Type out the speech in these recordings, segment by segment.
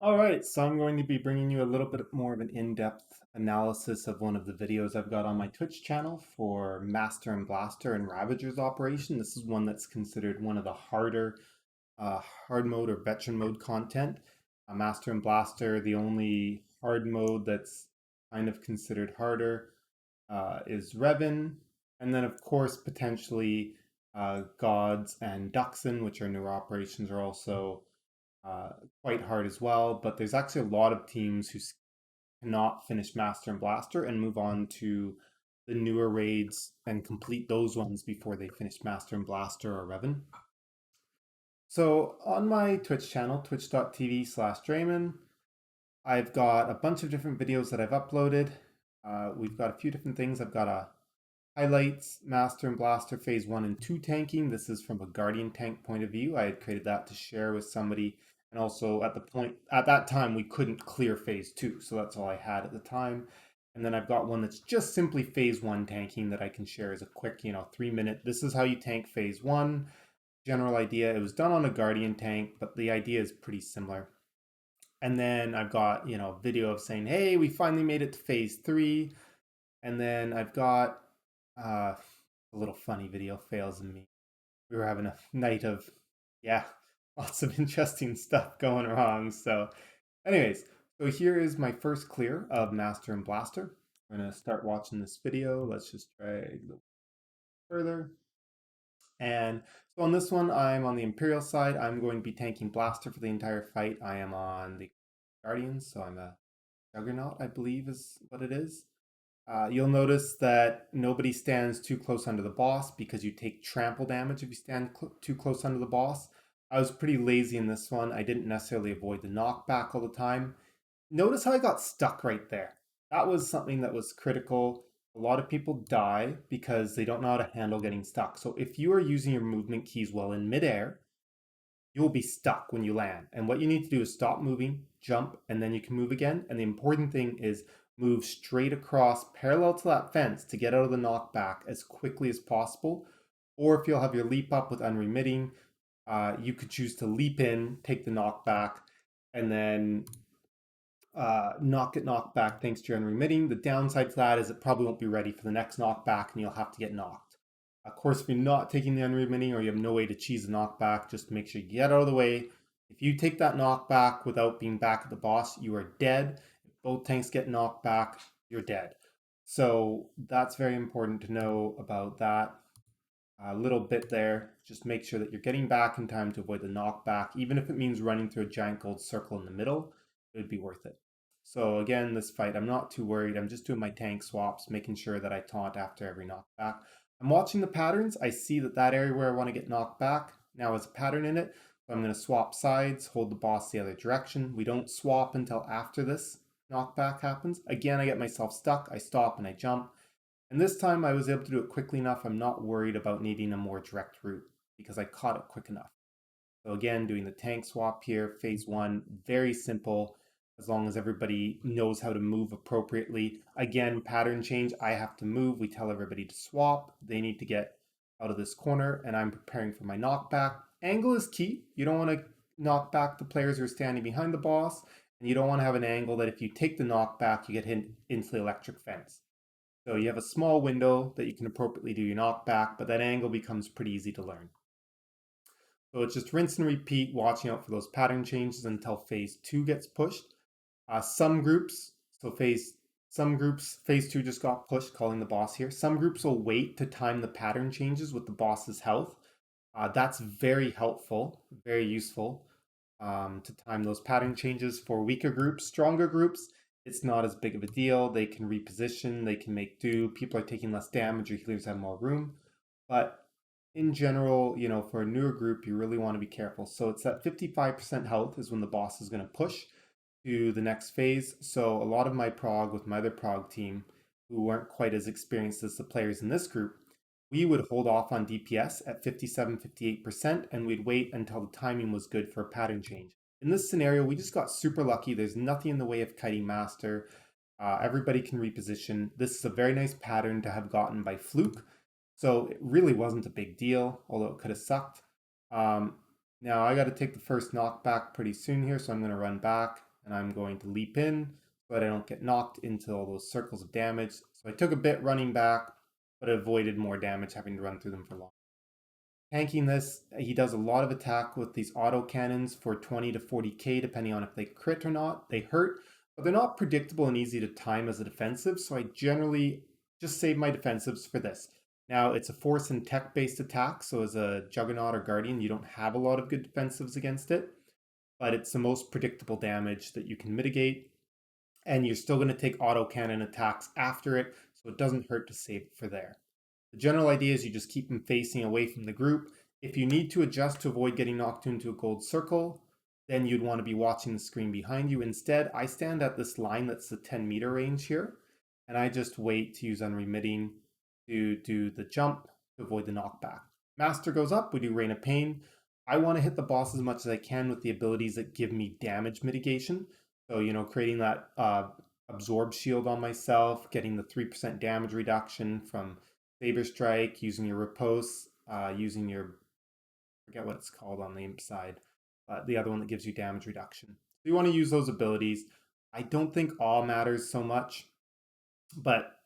Alright, so I'm going to be bringing you a little bit more of an in-depth analysis of one of the videos I've got on my Twitch channel for Master and Blaster and Ravagers operation. This is one that's considered one of the harder hard mode or veteran mode content. Master and Blaster, the only hard mode that's kind of considered harder is Revan. And then, of course, potentially Gods and Duxon, which are newer operations, are also uh, quite hard as well. But there's actually a lot of teams who cannot finish Master and Blaster and move on to the newer raids and complete those ones before they finish Master and Blaster or Revan. So on my Twitch channel, twitch.tv/Draymond, I've got a bunch of different videos that I've uploaded. We've got a few different things. I've got a highlights, Master and Blaster Phase 1 and 2 tanking. This is from a Guardian tank point of view. I had created that to share with somebody. And also at that time, we couldn't clear Phase 2. So that's all I had at the time. And then I've got one that's just simply Phase 1 tanking that I can share as a quick, 3-minute. This is how you tank Phase 1. General idea. It was done on a Guardian tank, but the idea is pretty similar. And then I've got, video of saying, hey, we finally made it to Phase 3. And then I've got a little funny video, fails in me. We were having a night of, yeah, lots of interesting stuff going wrong. So, anyways, so here is my first clear of Master and Blaster. I'm going to start watching this video. Let's just drag a little further. And so on this one, I'm on the Imperial side. I'm going to be tanking Blaster for the entire fight. I am on the Guardians, so I'm a Juggernaut, I believe is what it is. You'll notice that nobody stands too close under the boss because you take trample damage if you stand too close under the boss. I was pretty lazy in this one. I didn't necessarily avoid the knockback all the time. Notice how I got stuck right there. That was something that was critical. A lot of people die because they don't know how to handle getting stuck. So if you are using your movement keys while in midair, you will be stuck when you land. And what you need to do is stop moving, jump, and then you can move again. And the important thing is move straight across parallel to that fence to get out of the knockback as quickly as possible. Or if you'll have your leap up with unremitting, you could choose to leap in, take the knockback, and then not get knocked back thanks to your unremitting. The downside to that is it probably won't be ready for the next knockback and you'll have to get knocked. Of course, if you're not taking the unremitting or you have no way to cheese the knockback, just make sure you get out of the way. If you take that knockback without being back at the boss, you are dead. If both tanks get knocked back, you're dead. So that's very important to know about that. A little bit there. Just make sure that you're getting back in time to avoid the knockback. Even if it means running through a giant gold circle in the middle, it would be worth it. So again, this fight, I'm not too worried. I'm just doing my tank swaps, making sure that I taunt after every knockback. I'm watching the patterns. I see that area where I want to get knocked back now has a pattern in it. So I'm going to swap sides, hold the boss the other direction. We don't swap until after this knockback happens. Again, I get myself stuck. I stop and I jump. And this time I was able to do it quickly enough. I'm not worried about needing a more direct route because I caught it quick enough. So again, doing the tank swap here, phase 1, very simple as long as everybody knows how to move appropriately. Again, pattern change, I have to move. We tell everybody to swap. They need to get out of this corner and I'm preparing for my knockback. Angle is key. You don't want to knock back the players who are standing behind the boss, and you don't want to have an angle that if you take the knockback, you get hit into the electric fence. So you have a small window that you can appropriately do your knockback, but that angle becomes pretty easy to learn. So it's just rinse and repeat, watching out for those pattern changes until phase 2 gets pushed. Some groups, phase 2 just got pushed, calling the boss here. Some groups will wait to time the pattern changes with the boss's health. That's very helpful, very useful to time those pattern changes for weaker groups. Stronger groups, it's not as big of a deal. They can reposition, they can make do. People are taking less damage, or healers have more room. But in general, for a newer group, you really want to be careful. So it's that 55% health is when the boss is going to push to the next phase. So a lot of my prog with my other prog team, who weren't quite as experienced as the players in this group, we would hold off on DPS at 57, 58%, and we'd wait until the timing was good for a pattern change. In this scenario, we just got super lucky. There's nothing in the way of kiting master. Everybody can reposition. This is a very nice pattern to have gotten by fluke. So it really wasn't a big deal, although it could have sucked. Now I got to take the first knockback pretty soon here, so I'm going to run back. and I'm going to leap in so that I don't get knocked into all those circles of damage. So I took a bit running back, but avoided more damage having to run through them for long. Tanking this, he does a lot of attack with these auto cannons for 20 to 40k, depending on if they crit or not. They hurt, but they're not predictable and easy to time as a defensive, so I generally just save my defensives for this. Now, it's a force and tech-based attack, so as a Juggernaut or Guardian, you don't have a lot of good defensives against it, but it's the most predictable damage that you can mitigate, and you're still going to take auto cannon attacks after it, so it doesn't hurt to save it for there. The general idea is you just keep them facing away from the group. If you need to adjust to avoid getting knocked into a gold circle, then you'd want to be watching the screen behind you. Instead, I stand at this line that's the 10-meter range here, and I just wait to use unremitting to do the jump to avoid the knockback. Master goes up, we do Rain of Pain. I want to hit the boss as much as I can with the abilities that give me damage mitigation. So, creating that absorb shield on myself, getting the 3% damage reduction from Saber Strike, using your riposte, using your, forget what it's called on the imp side, the other one that gives you damage reduction. So you want to use those abilities. I don't think awe matters so much,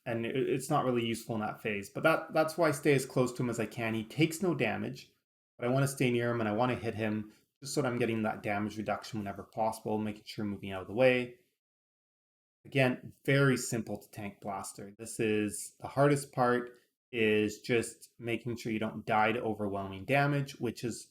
and it's not really useful in that phase. But that's why I stay as close to him as I can. He takes no damage, but I want to stay near him and I want to hit him just so that I'm getting that damage reduction whenever possible, making sure I'm moving out of the way. Again, very simple to tank Blaster. This is the hardest part, is just making sure you don't die to overwhelming damage, which is,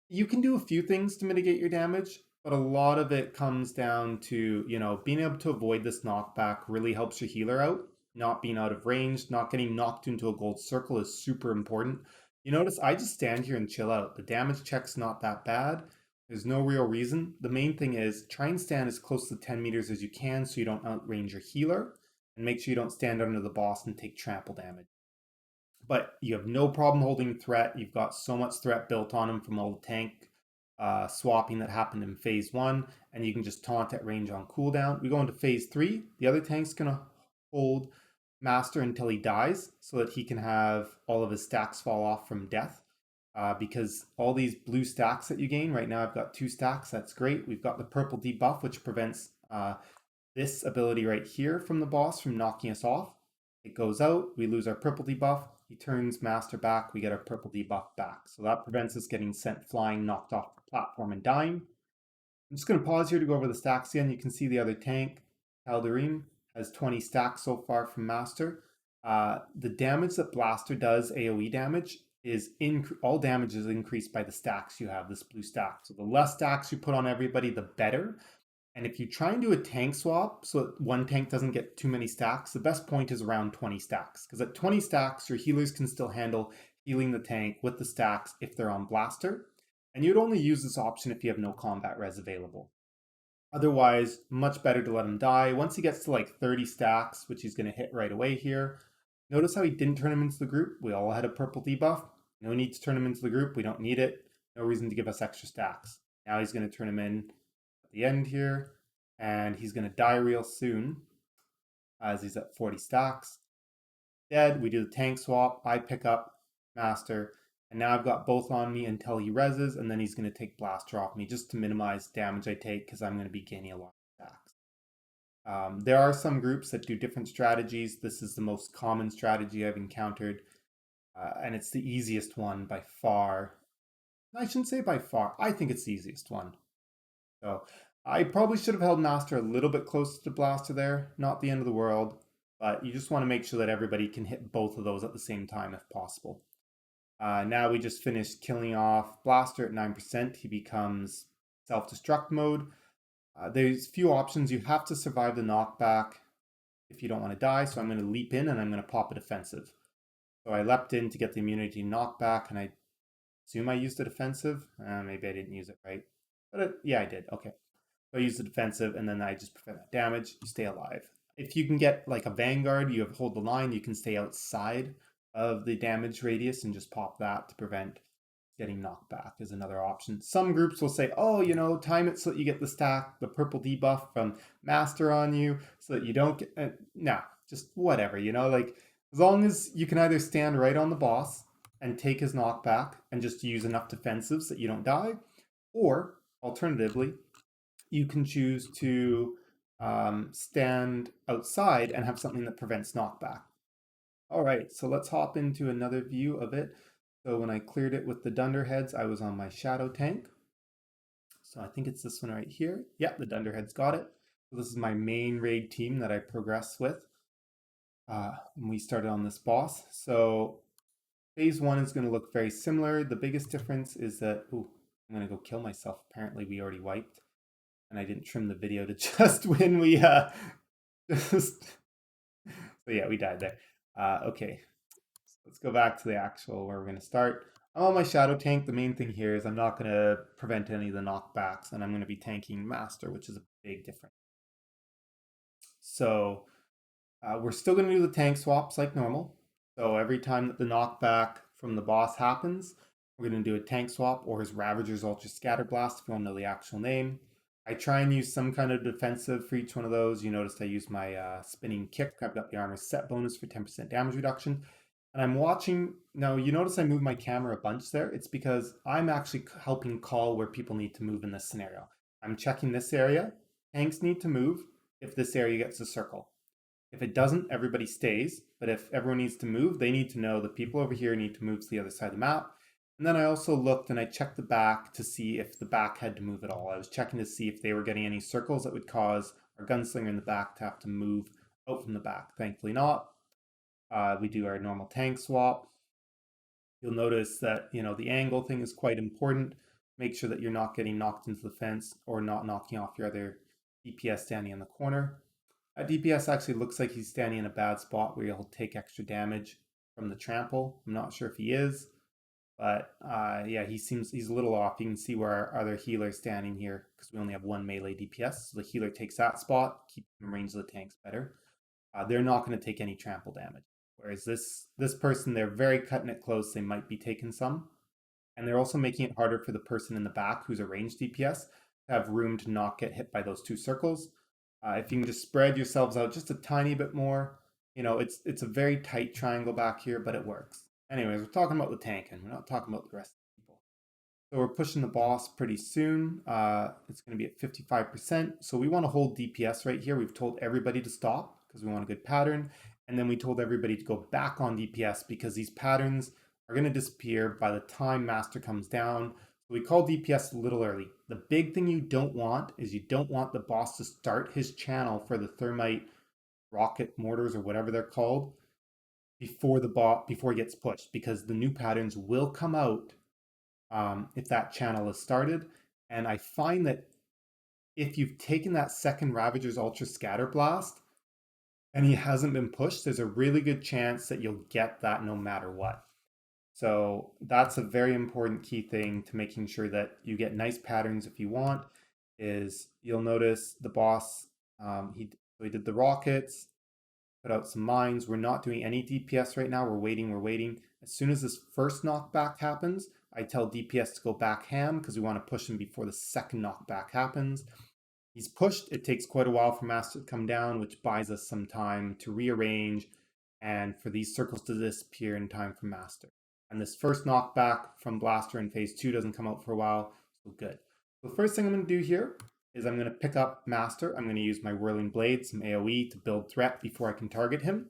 you can do a few things to mitigate your damage, but a lot of it comes down to, being able to avoid this knockback really helps your healer out. Not being out of range, not getting knocked into a gold circle is super important. You notice I just stand here and chill out. The damage check's not that bad. There's no real reason. The main thing is try and stand as close to 10 meters as you can so you don't outrange your healer, and make sure you don't stand under the boss and take trample damage. But you have no problem holding threat. You've got so much threat built on him from all the tank swapping that happened in phase 1, and you can just taunt at range on cooldown. We go into phase 3. The other tank's going to hold Master until he dies so that he can have all of his stacks fall off from death. Because all these blue stacks that you gain, right now I've got 2 stacks, that's great. We've got the purple debuff, which prevents this ability right here from the boss from knocking us off. It goes out, we lose our purple debuff, he turns Master back, we get our purple debuff back. So that prevents us getting sent flying, knocked off the platform and dying. I'm just going to pause here to go over the stacks again. You can see the other tank, Tal'Darim, has 20 stacks so far from Master. The damage that Blaster does, AoE damage, is all damage is increased by the stacks you have, this blue stack. So the less stacks you put on everybody, the better. And if you try and do a tank swap so that one tank doesn't get too many stacks, the best point is around 20 stacks. Because at 20 stacks, your healers can still handle healing the tank with the stacks if they're on Blaster. And you'd only use this option if you have no combat res available. Otherwise, much better to let him die. Once he gets to like 30 stacks, which he's going to hit right away here, notice how he didn't turn him into the group? We all had a purple debuff. No need to turn him into the group. We don't need it. No reason to give us extra stacks. Now he's going to turn him in the end here, and he's going to die real soon as he's at 40 stacks. Dead, we do the tank swap. I pick up Master, and now I've got both on me until he reses, and then he's going to take Blaster off me just to minimize damage I take because I'm going to be gaining a lot of stacks. There are some groups that do different strategies. This is the most common strategy I've encountered, and it's the easiest one by far. I shouldn't say by far. I think it's the easiest one. So I probably should have held Master a little bit closer to Blaster there. Not the end of the world, but you just want to make sure that everybody can hit both of those at the same time if possible. Now we just finished killing off Blaster at 9%. He becomes self-destruct mode. There's few options. You have to survive the knockback if you don't want to die. So I'm going to leap in and I'm going to pop a defensive. So I leapt in to get the immunity knockback, and I assume I used a defensive. Maybe I didn't use it right. But yeah, I did. Okay. So I use the defensive, and then I just prevent that damage. You stay alive. If you can get like a Vanguard, you hold the line, you can stay outside of the damage radius and just pop that to prevent getting knocked back is another option. Some groups will say, oh, time it so that you get the purple debuff from Master on you so that you don't get, no, just whatever, like as long as you can either stand right on the boss and take his knockback and just use enough defensives that you don't die, or alternatively, you can choose to stand outside and have something that prevents knockback. All right, so let's hop into another view of it. So when I cleared it with the Dunderheads, I was on my Shadow tank. So I think it's this one right here. Yeah, the Dunderheads got it. So this is my main raid team that I progressed with when we started on this boss. So phase 1 is going to look very similar. The biggest difference is that, ooh, I'm going to go kill myself. Apparently we already wiped. And I didn't trim the video to just when we, just... So yeah, we died there. Okay, let's go back to the actual where we're going to start. I'm on my Shadow tank. The main thing here is I'm not going to prevent any of the knockbacks, and I'm going to be tanking Master, which is a big difference. So we're still going to do the tank swaps like normal. So every time that the knockback from the boss happens, we're going to do a tank swap or his Ravagers Ultra Scatter Blast if you want to know the actual name. I try and use some kind of defensive for each one of those. You noticed I used my spinning kick. I've got the armor set bonus for 10% damage reduction. And I'm watching, now you notice I moved my camera a bunch there. It's because I'm actually helping call where people need to move in this scenario. I'm checking this area. Tanks need to move if this area gets a circle. If it doesn't, everybody stays. But if everyone needs to move, they need to know the people over here need to move to the other side of the map. And then I also looked and I checked the back to see if the back had to move at all. I was checking to see if they were getting any circles that would cause our gunslinger in the back to have to move out from the back. Thankfully not. We do our normal tank swap. You'll notice that, you know, the angle thing is quite important. Make sure that you're not getting knocked into the fence or not knocking off your other DPS standing in the corner. DPS actually looks like he's standing in a bad spot where he'll take extra damage from the trample. I'm not sure if he is, but yeah, he's a little off. You can see where our other healer's standing here because we only have one melee DPS. So the healer takes that spot, keeps in range of the tanks better. They're not going to take any trample damage. Whereas this person, they're very cutting it close. They might be taking some. And they're also making it harder for the person in the back who's a ranged DPS to have room to not get hit by those two circles. If you can just spread yourselves out just a tiny bit more, you know, it's a very tight triangle back here, but it works. Anyways, we're talking about the tank and we're not talking about the rest of the people. So we're pushing the boss pretty soon. It's going to be at 55%. So we want to hold DPS right here. We've told everybody to stop because we want a good pattern. And then we told everybody to go back on DPS because these patterns are going to disappear by the time Master comes down. So we call DPS a little early. The big thing you don't want is you don't want the boss to start his channel for the thermite rocket mortars or whatever they're called before he gets pushed, because the new patterns will come out if that channel is started. And I find that if you've taken that second Ravager's Ultra Scatter Blast and he hasn't been pushed, there's a really good chance that you'll get that no matter what. So that's a very important key thing to making sure that you get nice patterns if you want, is you'll notice the boss, he did the rockets, put out some mines. We're not doing any DPS right now. We're waiting. As soon as this first knockback happens, I tell DPS to go back ham because we want to push him before the second knockback happens. He's pushed. It takes quite a while for Master to come down, which buys us some time to rearrange and for these circles to disappear in time for Master. And this first knockback from Blaster in phase 2 doesn't come out for a while, so good. The first thing I'm going to do here is I'm going to pick up Master. I'm going to use my Whirling Blade, some AoE to build threat before I can target him.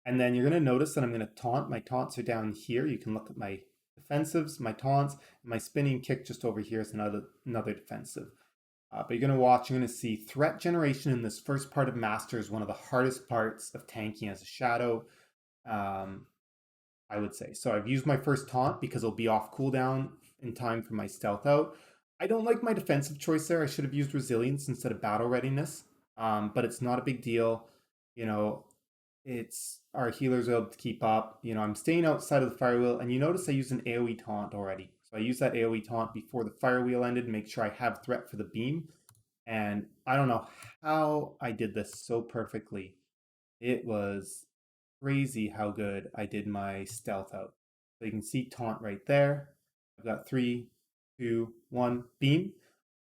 And then you're going to notice that I'm going to taunt. My taunts are down here. You can look at my defensives, my taunts, and my spinning kick just over here is another defensive. But you're going to watch, you're going to see threat generation in this first part of Master is one of the hardest parts of tanking as a Shadow, I would say. So I've used my first taunt because it'll be off cooldown in time for my stealth out. I don't like my defensive choice there. I should have used resilience instead of battle readiness, but it's not a big deal. You know, it's our healers are able to keep up. You know, I'm staying outside of the fire wheel, and you notice I used an AoE taunt already. So I used that AoE taunt before the fire wheel ended to make sure I have threat for the beam. And I don't know how I did this so perfectly. It was crazy how good I did my stealth out. So you can see taunt right there. I've got 3, 2, 1, beam.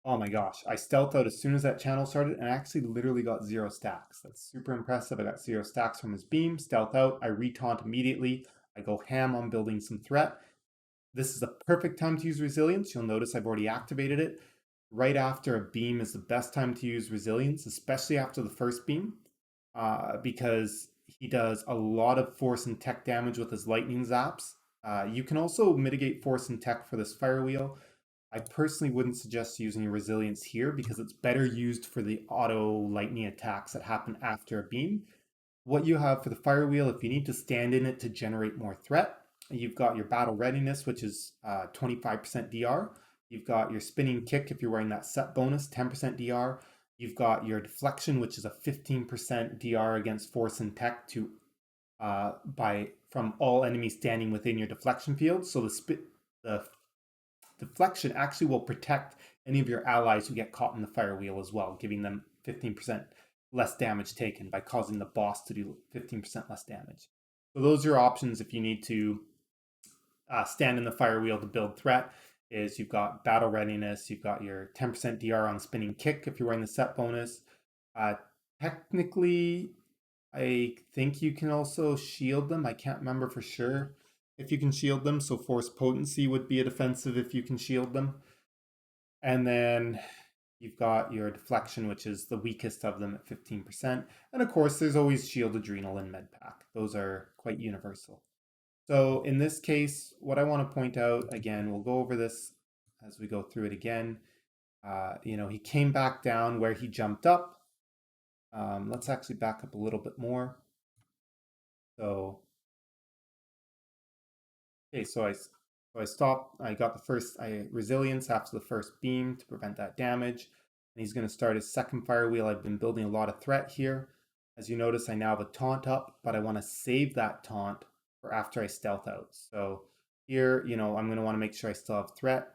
Oh my gosh, I stealthed out as soon as that channel started and I actually literally got 0 stacks. That's super impressive. I got 0 stacks from his beam, stealth out, I re-taunt immediately. I go ham on building some threat. This is the perfect time to use resilience. You'll notice I've already activated it. right after a beam is the best time to use resilience, especially after the first beam, because he does a lot of force and tech damage with his lightning zaps. You can also mitigate force and tech for this fire wheel. I personally wouldn't suggest using resilience here because it's better used for the auto lightning attacks that happen after a beam. What you have for the fire wheel, if you need to stand in it to generate more threat, you've got your battle readiness, which is 25% DR. You've got your spinning kick if you're wearing that set bonus, 10% DR. You've got your deflection, which is a 15% DR against force and tech to by from all enemies standing within your deflection field. So the deflection actually will protect any of your allies who get caught in the fire wheel as well, giving them 15% less damage taken by causing the boss to do 15% less damage. So those are your options if you need to stand in the fire wheel to build threat. Is you've got battle readiness, you've got your 10% DR on spinning kick if you're wearing the set bonus. Uh, Technically, I think you can also shield them. I can't remember for sure if you can shield them. So force potency would be a defensive if you can shield them. And then you've got your deflection, which is the weakest of them at 15%. And of course, there's always shield, adrenal, and med pack. Those are quite universal. So in this case, what I want to point out, again, we'll go over this as we go through it again. He came back down where he jumped up. Let's actually back up a little bit more. So, okay, so I stopped. I got the first resilience after the first beam to prevent that damage. And he's going to start his second fire wheel. I've been building a lot of threat here. As you notice, I now have a taunt up, but I want to save that taunt for after I stealth out. So here, I'm going to want to make sure I still have threat.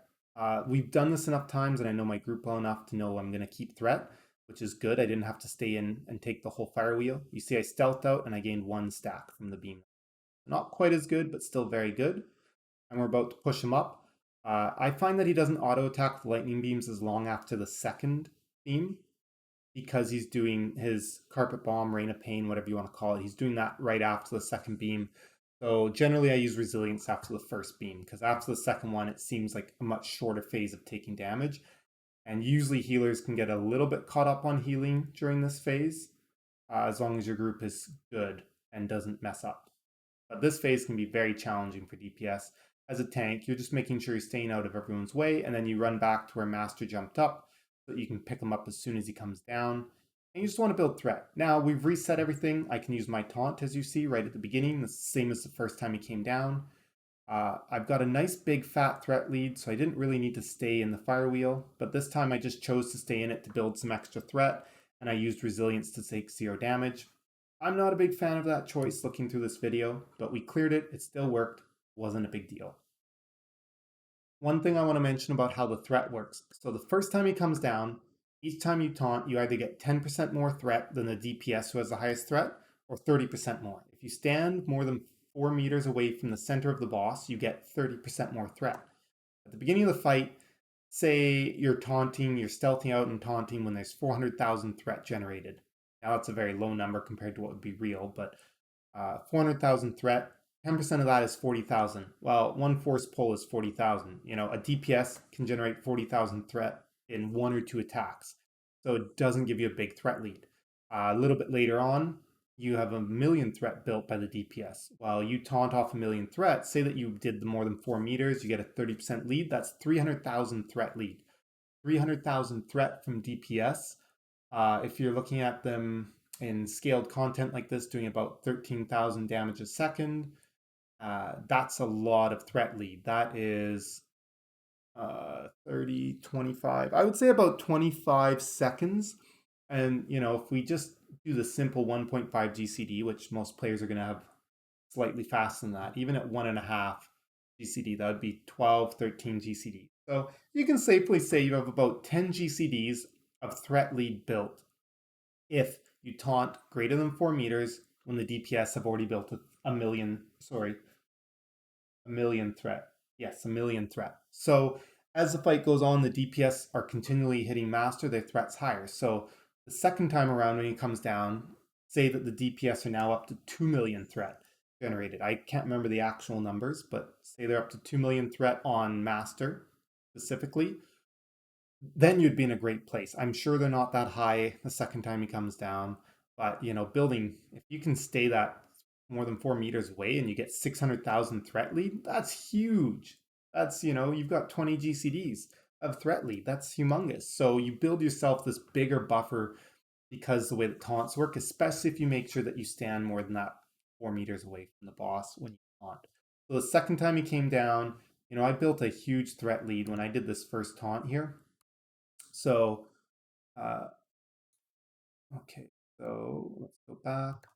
We've done this enough times, and I know my group well enough to know I'm going to keep threat, which is good. I didn't have to stay in and take the whole fire wheel. You see I stealthed out, and I gained 1 stack from the beam. Not quite as good, but still very good. And we're about to push him up. I find that he doesn't auto attack with lightning beams as long after the second beam because he's doing his carpet bomb, rain of pain, whatever you want to call it. He's doing that right after the second beam. So generally I use resilience after the first beam because after the second one, it seems like a much shorter phase of taking damage. And usually healers can get a little bit caught up on healing during this phase as long as your group is good and doesn't mess up. But this phase can be very challenging for DPS. As a tank, you're just making sure you're staying out of everyone's way, and then you run back to where Master jumped up so that you can pick him up as soon as he comes down. And you just want to build threat. Now, we've reset everything. I can use my taunt, as you see, right at the beginning. The same as the first time he came down. I've got a nice big fat threat lead, so I didn't really need to stay in the fire wheel. But this time I just chose to stay in it to build some extra threat, and I used resilience to take 0 damage. I'm not a big fan of that choice looking through this video, but we cleared it. It still worked. Wasn't a big deal. One thing I want to mention about how the threat works. So the first time he comes down, each time you taunt, you either get 10% more threat than the DPS who has the highest threat, or 30% more. If you stand more than 4 meters away from the center of the boss, you get 30% more threat. At the beginning of the fight, say you're stealthing out and taunting when there's 400,000 threat generated. Now that's a very low number compared to what would be real, but 400,000 threat, 10% of that is 40,000. Well, one force pull is 40,000. A DPS can generate 40,000 threat in 1 or 2 attacks. So it doesn't give you a big threat lead. A little bit later on, you have a 1,000,000 threat built by the DPS. While you taunt off 1,000,000 threat, say that you did the more than 4 meters, you get a 30% lead. That's 300,000 threat lead. 300,000 threat from DPS. If you're looking at them in scaled content like this, doing about 13,000 damage a second, that's a lot of threat lead. That is 30, 25, I would say about 25 seconds. And, if we just do the simple 1.5 GCD, which most players are going to have slightly faster than that, even at 1.5 GCD, that would be 12, 13 GCD. So you can safely say you have about 10 GCDs of threat lead built if you taunt greater than 4 meters when the DPS have already built a million threat. Yes, 1,000,000 threat. So as the fight goes on, the DPS are continually hitting Master, their threat's higher. So the second time around when he comes down, say that the DPS are now up to 2,000,000 threat generated. I can't remember the actual numbers, but say they're up to 2,000,000 threat on Master specifically. then you'd be in a great place. I'm sure they're not that high the second time he comes down, but building, if you can stay that more than 4 meters away and you get 600,000 threat lead, that's huge. That's, you've got 20 GCDs of threat lead. That's humongous. So you build yourself this bigger buffer because the way that taunts work, especially if you make sure that you stand more than that 4 meters away from the boss when you taunt. So the second time he came down, I built a huge threat lead when I did this first taunt here. So, uh, okay, so let's go back.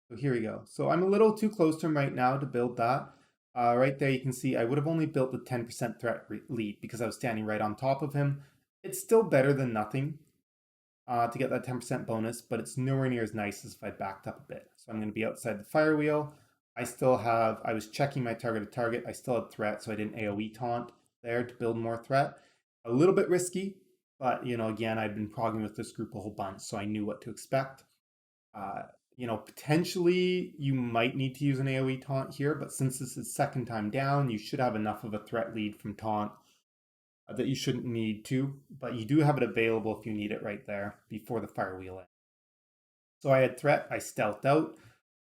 So here we go. So I'm a little too close to him right now to build that. Right there, you can see I would have only built the 10% threat lead because I was standing right on top of him. It's still better than nothing to get that 10% bonus, but it's nowhere near as nice as if I backed up a bit. So I'm going to be outside the fire wheel. I was checking my targeted target. I still had threat, so I didn't AoE taunt there to build more threat. A little bit risky, but again, I'd been progging with this group a whole bunch, so I knew what to expect. Potentially you might need to use an AoE taunt here, but since this is second time down, you should have enough of a threat lead from taunt that you shouldn't need to, but you do have it available if you need it right there before the fire wheel ends. So I had threat, I stealthed out.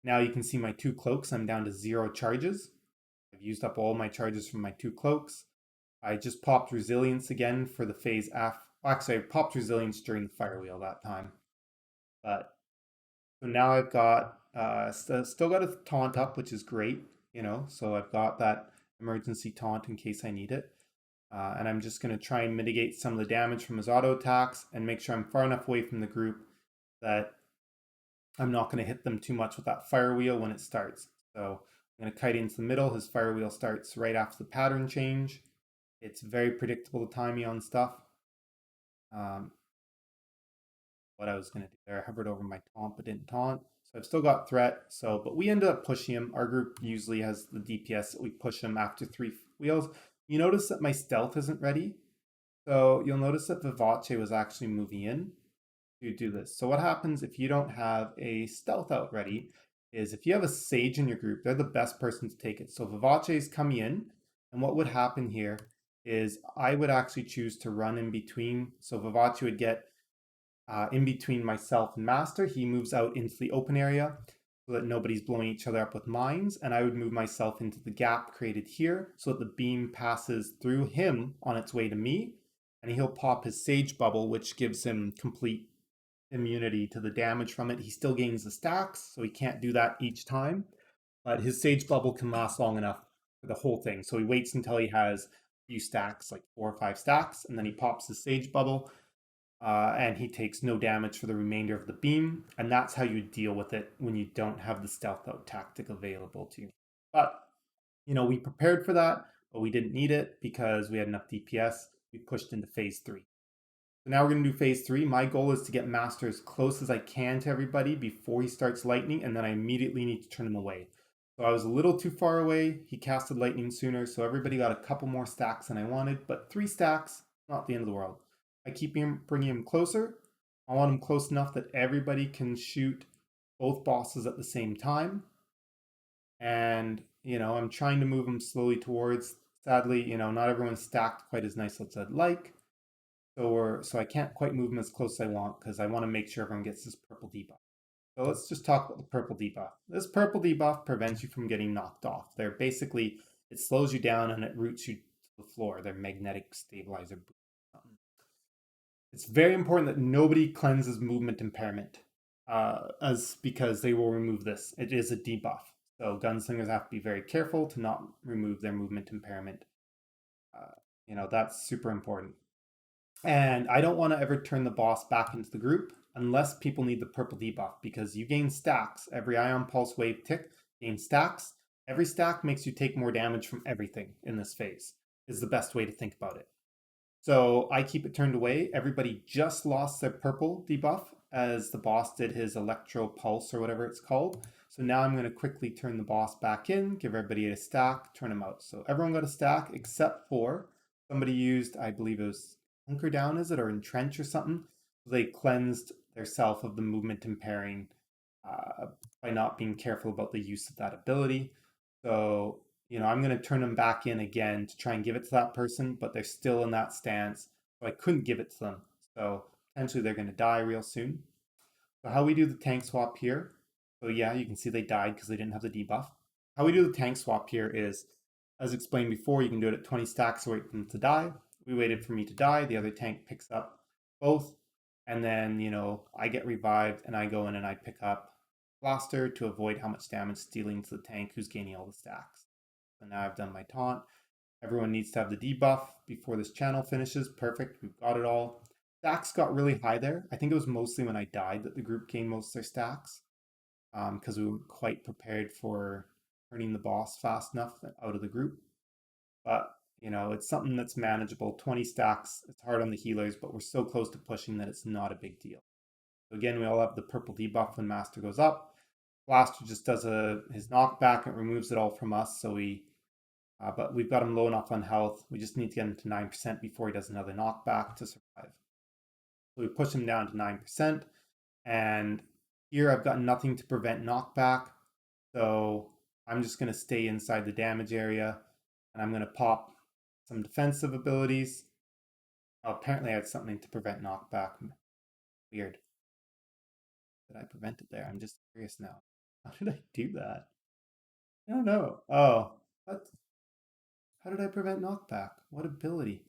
Now you can see my 2 cloaks, I'm down to 0 charges. I've used up all my charges from my 2 cloaks. I just popped resilience again for the phase F. Well, actually, I popped resilience during the fire wheel that time. But so now I've got still got a taunt up, which is great, So I've got that emergency taunt in case I need it. And I'm just going to try and mitigate some of the damage from his auto attacks and make sure I'm far enough away from the group that I'm not going to hit them too much with that fire wheel when it starts. So I'm going to kite into the middle. His fire wheel starts right after the pattern change. It's very predictable, the timing on stuff. Um, what I was going to do there, I hovered over my taunt but didn't taunt. So I've still got threat. So, but we ended up pushing him. Our group usually has the DPS. We push him after 3 wheels. You notice that my stealth isn't ready. So you'll notice that Vivace was actually moving in to do this. So what happens if you don't have a stealth out ready is if you have a sage in your group, they're the best person to take it. So Vivace is coming in, and what would happen here is I would actually choose to run in between. So Vivace would get in between myself and Master. He moves out into the open area so that nobody's blowing each other up with mines, and I would move myself into the gap created here so that the beam passes through him on its way to me, and he'll pop his Sage Bubble, which gives him complete immunity to the damage from it. He still gains the stacks, so he can't do that each time, but his Sage Bubble can last long enough for the whole thing. So he waits until he has a few stacks, like 4 or 5 stacks, and then he pops his Sage Bubble, and he takes no damage for the remainder of the beam. And that's how you deal with it when you don't have the stealth out tactic available to you. But, we prepared for that, but we didn't need it because we had enough DPS. We pushed into phase 3. So now we're going to do phase 3. My goal is to get Master as close as I can to everybody before he starts lightning, and then I immediately need to turn him away. So I was a little too far away. He casted lightning sooner, so everybody got a couple more stacks than I wanted, but 3 stacks, not the end of the world. I keep bringing him closer. I want him close enough that everybody can shoot both bosses at the same time. And, I'm trying to move him slowly towards. Sadly, not everyone's stacked quite as nice as I'd like. So I can't quite move him as close as I want because I want to make sure everyone gets this purple debuff. So let's just talk about the purple debuff. This purple debuff prevents you from getting knocked off. They're basically, it slows you down and it roots you to the floor. They're magnetic stabilizer. It's very important that nobody cleanses movement impairment, as because they will remove this. It is a debuff. So gunslingers have to be very careful to not remove their movement impairment. That's super important. And I don't want to ever turn the boss back into the group unless people need the purple debuff because you gain stacks. Every ion pulse wave tick gains stacks. Every stack makes you take more damage from everything in this phase, is the best way to think about it. So I keep it turned away. Everybody just lost their purple debuff as the boss did his electro pulse or whatever it's called. So now I'm going to quickly turn the boss back in, give everybody a stack, turn them out. So everyone got a stack except for somebody used, I believe it was Hunker Down, is it, or Entrench or something? They cleansed their self of the movement impairing by not being careful about the use of that ability. So, I'm going to turn them back in again to try and give it to that person, but they're still in that stance. So I couldn't give it to them. So potentially they're going to die real soon. So how we do the tank swap here, so yeah, you can see they died because they didn't have the debuff. How we do the tank swap here is, as explained before, you can do it at 20 stacks to wait for them to die. We waited for me to die, the other tank picks up both, and then, I get revived and I go in and I pick up Blaster to avoid how much damage dealing to the tank who's gaining all the stacks. So now I've done my taunt. Everyone needs to have the debuff before this channel finishes. Perfect, we've got it all. Stacks got really high there. I think it was mostly when I died that the group gained most of their stacks because we weren't quite prepared for turning the boss fast enough out of the group. But, it's something that's manageable. 20 stacks, it's hard on the healers, but we're so close to pushing that it's not a big deal. So again, we all have the purple debuff when Master goes up. Blaster just does his knockback. It removes it all from us, so but we've got him low enough on health. We just need to get him to 9% before he does another knockback to survive. So we push him down to 9%. And here I've got nothing to prevent knockback. So I'm just going to stay inside the damage area. And I'm going to pop some defensive abilities. Oh, apparently I had something to prevent knockback. Weird. Did I prevent it there? I'm just curious now. How did I do that? I don't know. Oh, what? How did I prevent knockback? What ability?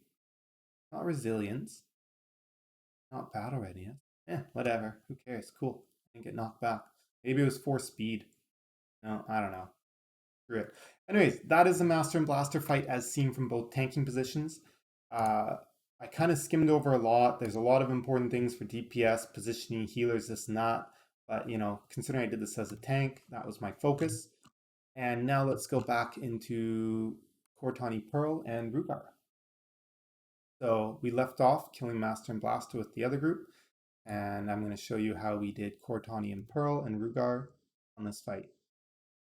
Not resilience. Not battle readiness. Whatever. Who cares? Cool. I didn't get knocked back. Maybe it was force speed. No, I don't know. Screw it. Anyways, that is a Master and Blaster fight as seen from both tanking positions. I kind of skimmed over a lot. There's a lot of important things for DPS, positioning, healers, this and that. But, considering I did this as a tank, that was my focus. And now let's go back into Cortani Pearl and Rugarr. So we left off killing Master and Blaster with the other group, and I'm going to show you how we did Cortani and Pearl and Rugarr on this fight.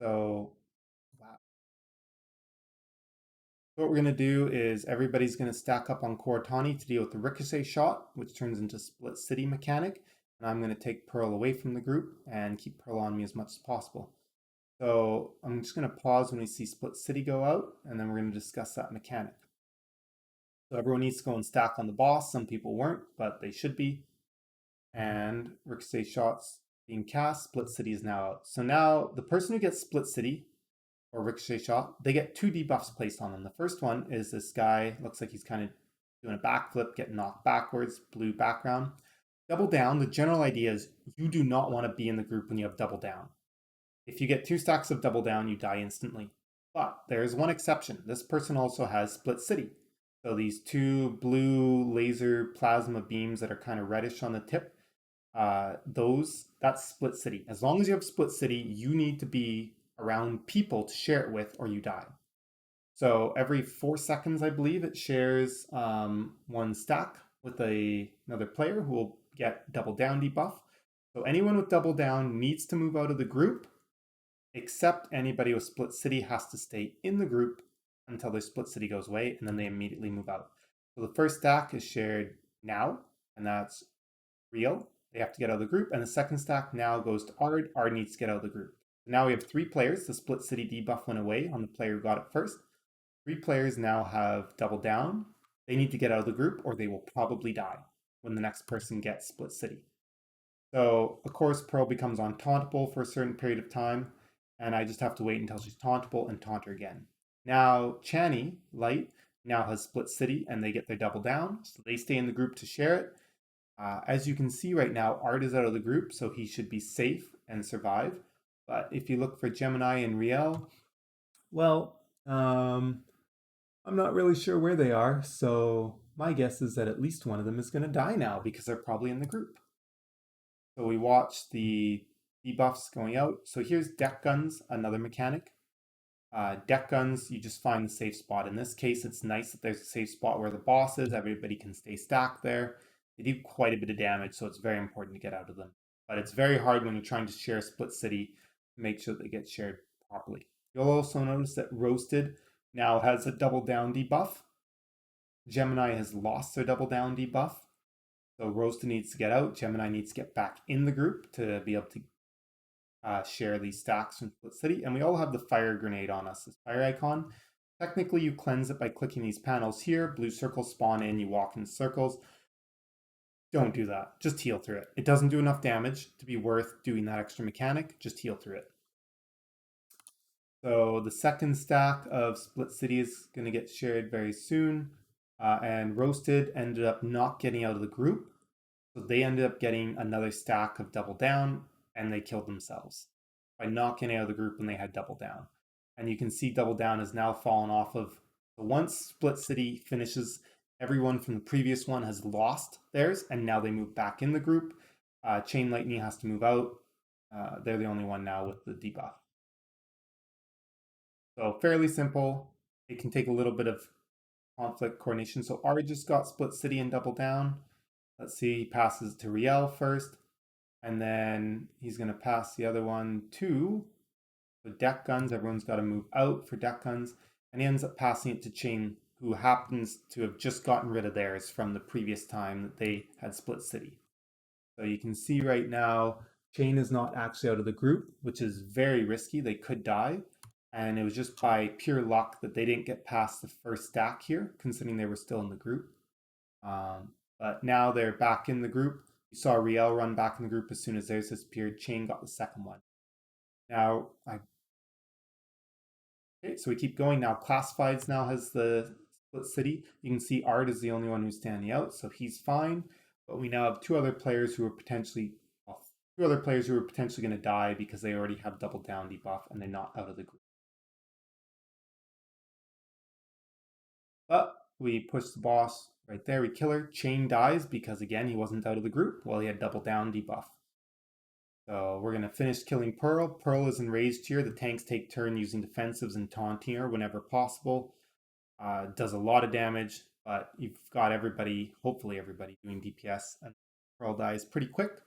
So, wow. So what we're going to do is everybody's going to stack up on Cortani to deal with the Ricochet shot, which turns into Split City mechanic, and I'm going to take Pearl away from the group and keep Pearl on me as much as possible. So I'm just going to pause when we see Split City go out, and then we're going to discuss that mechanic. So everyone needs to go and stack on the boss. Some people weren't, but they should be. And Ricochet shots being cast. Split City is now out. So now the person who gets Split City or Ricochet shot, they get 2 debuffs placed on them. The first one is this guy. Looks like he's kind of doing a backflip, getting knocked backwards, blue background. Double down. The general idea is you do not want to be in the group when you have double down. If you get 2 stacks of double down, you die instantly. But there is one exception. This person also has Split City. So these 2 blue laser plasma beams that are kind of reddish on the tip, that's Split City. As long as you have Split City, you need to be around people to share it with or you die. So every 4 seconds, I believe, it shares 1 stack with another player who will get double down debuff. So anyone with double down needs to move out of the group, except anybody with Split City has to stay in the group until their Split City goes away, and then they immediately move out. So the first stack is shared now, and that's real. They have to get out of the group, and the second stack now goes to Ard. Ard needs to get out of the group. Now we have 3 players. The Split City debuff went away on the player who got it first. 3 players now have double down. They need to get out of the group, or they will probably die when the next person gets Split City. So, of course, Pearl becomes untauntable for a certain period of time, and I just have to wait until she's tauntable and taunt her again. Now, Chani, Light, now has Split City, and they get their double down, so they stay in the group to share it. As you can see right now, Art is out of the group, so he should be safe and survive. But if you look for Gemini and Riel, well, I'm not really sure where they are, so my guess is that at least one of them is going to die now because they're probably in the group. So we watch the debuffs going out. So here's deck guns, another mechanic. Deck guns, you just find the safe spot. In this case, it's nice that there's a safe spot where the boss is. Everybody can stay stacked there. They do quite a bit of damage, so it's very important to get out of them. But it's very hard when you're trying to share Split City to make sure they get shared properly. You'll also notice that Roasted now has a double down debuff. Gemini has lost their double down debuff. So Roasted needs to get out. Gemini needs to get back in the group to be able to share these stacks from Split City. And we all have the fire grenade on us, this fire icon. Technically, you cleanse it by clicking these panels here. Blue circles spawn in, you walk in circles. Don't do that. Just heal through it. It doesn't do enough damage to be worth doing that extra mechanic. Just heal through it. So the second stack of Split City is going to get shared very soon. And Roasted ended up not getting out of the group. So they ended up getting another stack of Double Down, and they killed themselves by not getting out of the group when they had Double Down. And you can see Double Down has now fallen off of. So once Split City finishes, everyone from the previous one has lost theirs, and now they move back in the group. Chain Lightning has to move out. They're the only one now with the debuff. So fairly simple. It can take a little bit of conflict coordination. So Ari just got Split City and Double Down. Let's see, he passes to Riel first. And then he's going to pass the other one to the deck guns. Everyone's got to move out for deck guns. And he ends up passing it to Chain, who happens to have just gotten rid of theirs from the previous time that they had Split City. So you can see right now, Chain is not actually out of the group, which is very risky. They could die. And it was just by pure luck that they didn't get past the first stack here, considering they were still in the group. But now they're back in the group. You saw Riel run back in the group as soon as theirs disappeared. Chain got the second one. Now, okay, so we keep going. Now, Classifieds now has the Split City. You can see Art is the only one who's standing out, so he's fine. But we now have two other players who are potentially going to die because they already have Double Down debuff and they're not out of the group. But we push the boss right there. We kill her. Chain dies because, again, he wasn't out of the group while he had Double Down debuff. So we're going to finish killing Pearl. Pearl is enraged here. The tanks take turn using defensives and taunting her whenever possible. Does a lot of damage, but you've got everybody, hopefully everybody, doing DPS. And Pearl dies pretty quick.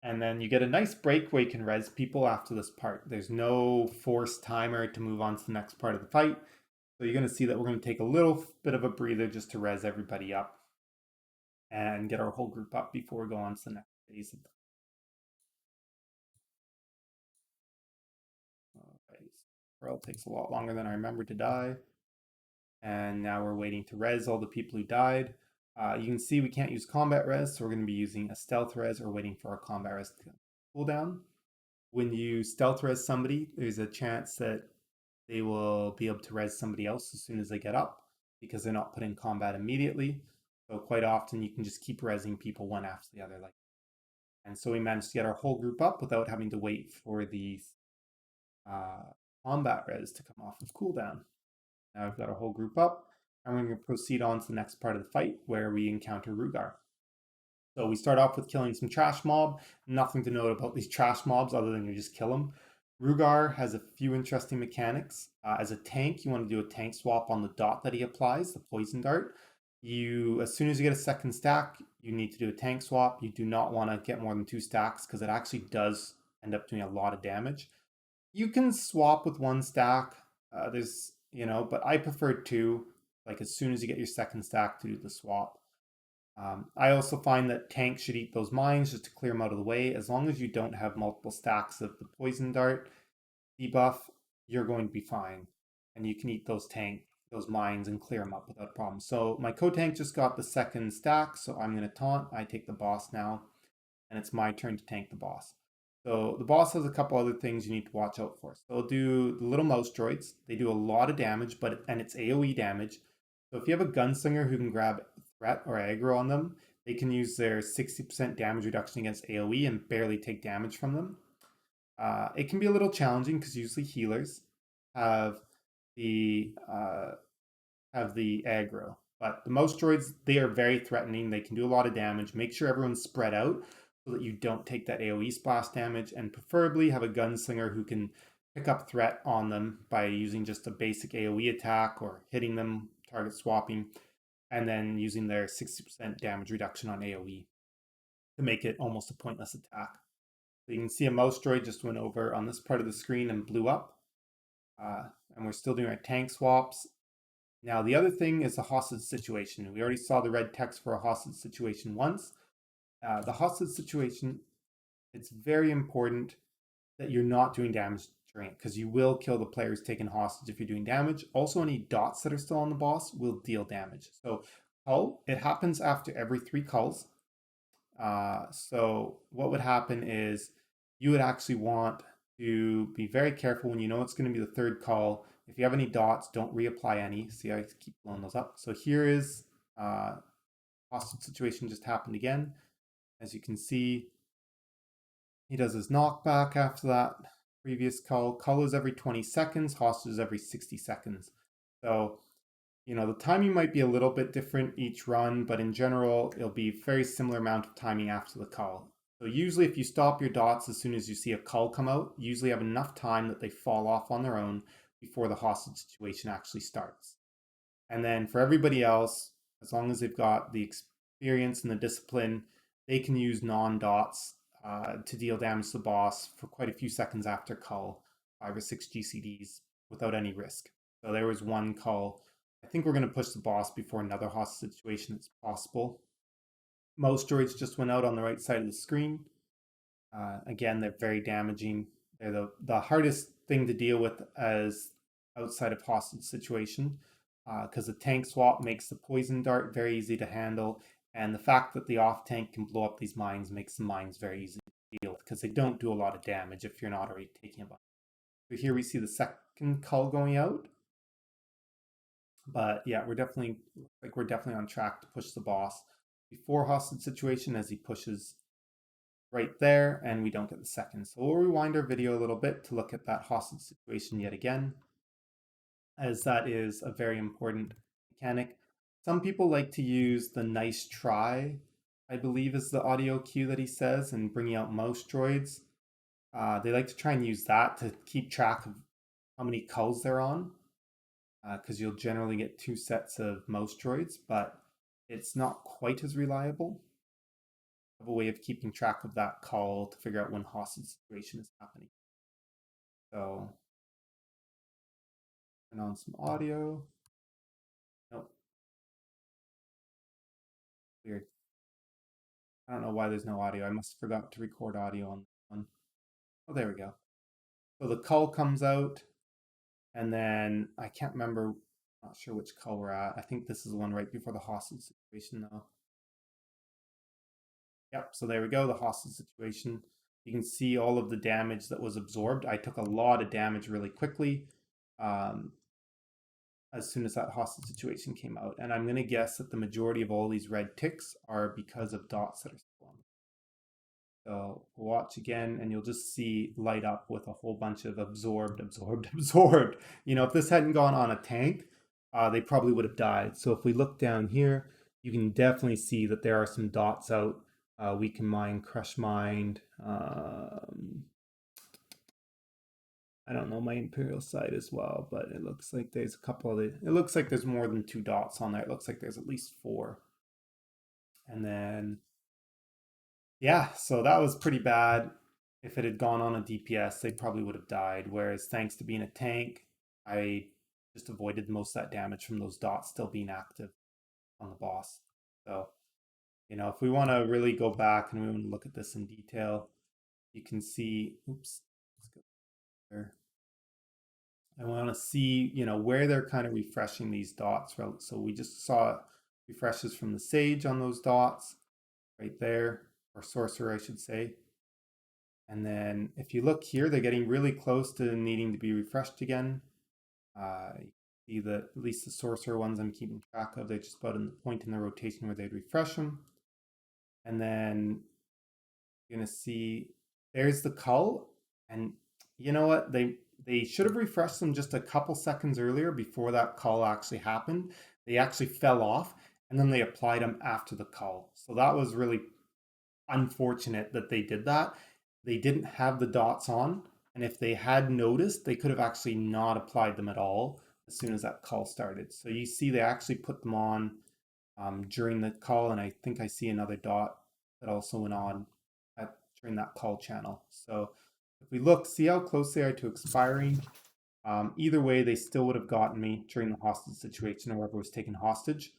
And then you get a nice break where you can res people after this part. There's no forced timer to move on to the next part of the fight. So you're going to see that we're going to take a little bit of a breather just to res everybody up and get our whole group up before we go on to the next phase of the Pearl takes a lot longer than I remembered to die. And now we're waiting to res all the people who died. You can see we can't use combat res, so we're going to be using a stealth res or waiting for our combat res to cool down. When you stealth res somebody, there's a chance that they will be able to res somebody else as soon as they get up because they're not put in combat immediately. So quite often you can just keep resing people one after the other. And so we managed to get our whole group up without having to wait for the combat res to come off of cooldown. Now we've got our whole group up, and we're going to proceed on to the next part of the fight where we encounter Rugarr. So we start off with killing some trash mob. Nothing to note about these trash mobs other than you just kill them. Rugarr has a few interesting mechanics. As a tank, you want to do a tank swap on the dot that he applies, the poison dart. As soon as you get a second stack, you need to do a tank swap. You do not want to get more than 2 stacks because it actually does end up doing a lot of damage. You can swap with 1 stack. But I prefer 2, like as soon as you get your second stack to do the swap. I also find that tanks should eat those mines just to clear them out of the way. As long as you don't have multiple stacks of the poison dart debuff, you're going to be fine. And you can eat those mines and clear them up without a problem. So my co-tank just got the second stack, so I'm going to taunt. I take the boss now, and it's my turn to tank the boss. So the boss has a couple other things you need to watch out for. So they'll do the little mouse droids. They do a lot of damage, and it's AoE damage. So if you have a gunslinger who can grab threat or aggro on them, they can use their 60% damage reduction against AoE and barely take damage from them. It can be a little challenging because usually healers have the aggro. But the mouse droids, they are very threatening. They can do a lot of damage. Make sure everyone's spread out so that you don't take that AoE splash damage, and preferably have a gunslinger who can pick up threat on them by using just a basic AoE attack or hitting them, target swapping, and then using their 60% damage reduction on AoE to make it almost a pointless attack. So you can see a mouse droid just went over on this part of the screen and blew up. And we're still doing our tank swaps. Now, the other thing is the hostage situation. We already saw the red text for a hostage situation once. The hostage situation, it's very important that you're not doing damage during it, because you will kill the players taken hostage if you're doing damage. Also, any dots that are still on the boss will deal damage. So cull, it happens after every 3 culls. So what would happen is you would actually want to be very careful when you know it's going to be the 3rd call. If you have any dots, don't reapply any. See, I keep blowing those up. So here is hostage situation just happened again. As you can see, he does his knockback after that previous call. Call is every 20 seconds, hostage is every 60 seconds. So the timing might be a little bit different each run, but in general, it'll be a very similar amount of timing after the call. So usually if you stop your dots as soon as you see a call come out, you usually have enough time that they fall off on their own before the hostage situation actually starts. And then for everybody else, as long as they've got the experience and the discipline, they can use non-dots to deal damage to the boss for quite a few seconds after call, 5 or 6 GCDs without any risk. So there was one call. I think we're going to push the boss before another hostage situation that's possible. Most droids just went out on the right side of the screen. Again, they're very damaging. They're the hardest thing to deal with as outside of hostage situation, because the tank swap makes the poison dart very easy to handle, and the fact that the off tank can blow up these mines makes the mines very easy to deal with, because they don't do a lot of damage if you're not already taking a bunch. So here we see the second cull going out. But yeah, we're definitely on track to push the boss before hostage situation, as he pushes right there, and we don't get the second. So we'll rewind our video a little bit to look at that hostage situation yet again, as that is a very important mechanic. Some people like to use the nice try, I believe is the audio cue that he says, and bringing out most droids. They like to try and use that to keep track of how many culls they're on, because you'll generally get 2 sets of mouse droids, but it's not quite as reliable. I have a way of keeping track of that call to figure out when hostage situation is happening. So turn on some audio. Nope. Weird. I don't know why there's no audio. I must have forgot to record audio on this one. Oh, there we go. So the call comes out, and then I can't remember, not sure which call we're at. I think this is the one right before the hostage situation though. Yep, so there we go, the hostage situation. You can see all of the damage that was absorbed. I took a lot of damage really quickly as soon as that hostage situation came out. And I'm going to guess that the majority of all these red ticks are because of dots that are still on. So watch again, and you'll just see light up with a whole bunch of absorbed. If this hadn't gone on a tank, they probably would have died. So if we look down here, you can definitely see that there are some dots out. Weaken Mind, Crush Mind. I don't know my Imperial side as well, but it looks like there's a couple of it looks like there's more than 2 dots on there. It looks like there's at least 4. And then yeah, so that was pretty bad. If it had gone on a DPS, they probably would have died. Whereas thanks to being a tank, I just avoided most of that damage from those dots still being active on the boss. So, if we want to really go back and we want to look at this in detail, you can see, oops, let's go there. I want to see, where they're kind of refreshing these dots. Right? So we just saw refreshes from the Sage on those dots right there, or Sorcerer, I should say. And then if you look here, they're getting really close to needing to be refreshed again. You see that at least the Sorcerer ones I'm keeping track of, they're just about in the point in the rotation where they'd refresh them. And then you're going to see there's the cull. And you know what? They should have refreshed them just a couple seconds earlier before that cull actually happened. They actually fell off, and then they applied them after the cull. So that was really unfortunate that they did that. They didn't have the dots on, and if they had noticed, they could have actually not applied them at all as soon as that call started. So you see they actually put them on during the call, and I think I see another dot that also went on during that call channel. So if we look, see how close they are to expiring. Either way, they still would have gotten me during the hostage situation, or whoever was taken hostage.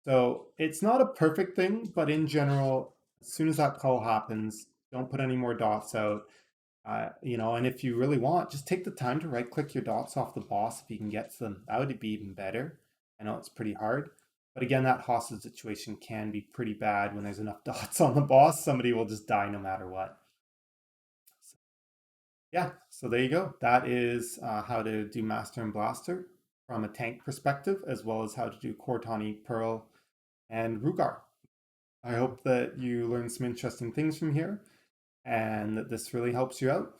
So it's not a perfect thing, but in general, as soon as that call happens, don't put any more dots out. And if you really want, just take the time to right click your dots off the boss if you can get to them. That would be even better. I know it's pretty hard. But again, that hostage situation can be pretty bad when there's enough dots on the boss. Somebody will just die no matter what. So, yeah, so there you go. That is how to do Master and Blaster from a tank perspective, as well as how to do Cortani, Pearl, and Rugarr. I hope that you learned some interesting things from here and that this really helps you out.